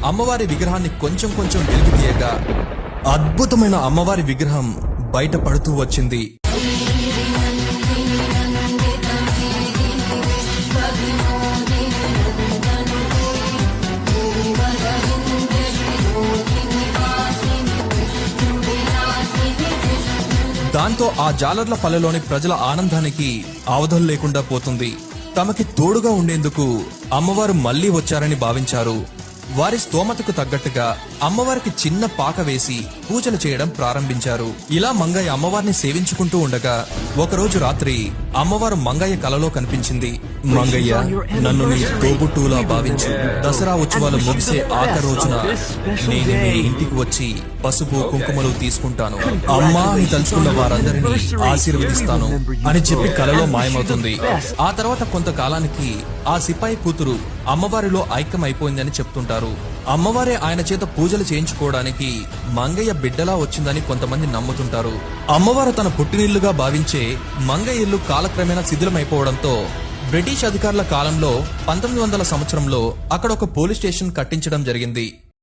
అమ్మవారి విగ్రహాన్ని కొంచెం కొంచెం వెలికి తీయగా అద్భుతమైన అమ్మవారి విగ్రహం బయట పడుతూ వచ్చింది. దాంతో ఆ జాలర్ల పల్లెలోని ప్రజల ఆనందానికి అవధులు లేకుండా పోతుంది. తమకి తోడుగా ఉండేందుకు అమ్మవారు మళ్లీ వచ్చారని భావించారు. వారి స్తోమతకు తగ్గట్టుగా అమ్మవారికి చిన్న పాక వేసి పూజలు చేయడం ప్రారంభించారు. ఇలా మంగయ్య అమ్మవారిని సేవించుకుంటూ ఉండగా ఒకరోజు రాత్రి అమ్మవారు మంగయ్య కలలో కనిపించింది. మంగయ్య, నన్ను నీ తోబుట్టులా భావించు. దసరా ఉత్సవాలు ముగిసే ఆఖరి రోజున నేను మీ ఇంటికి వచ్చి పసుపు కుంకుమలు తీసుకుంటాను. అమ్మా అని తలుచుకున్న వారందరినీ ఆశీర్వదిస్తాను అని చెప్పి కలలో మాయమవుతుంది. ఆ తర్వాత కొంతకాలానికి ఆ సిపాయి కూతురు అమ్మవారిలో ఐక్యమైపోయిందని చెప్తుంటారు. అమ్మవారే ఆయన చేత పూజలు చేయించుకోవడానికి మంగయ్య బిడ్డలా వచ్చిందని కొంతమంది నమ్ముతుంటారు. అమ్మవారు తన పుట్టినిల్లుగా భావించే మంగయ్య ఇల్లు కాలక్రమేణా శిథిలమైపోవడంతో బ్రిటిష్ అధికారుల కాలంలో 1900 సంవత్సరంలో అక్కడ ఒక పోలీస్ స్టేషన్ కట్టించడం జరిగింది.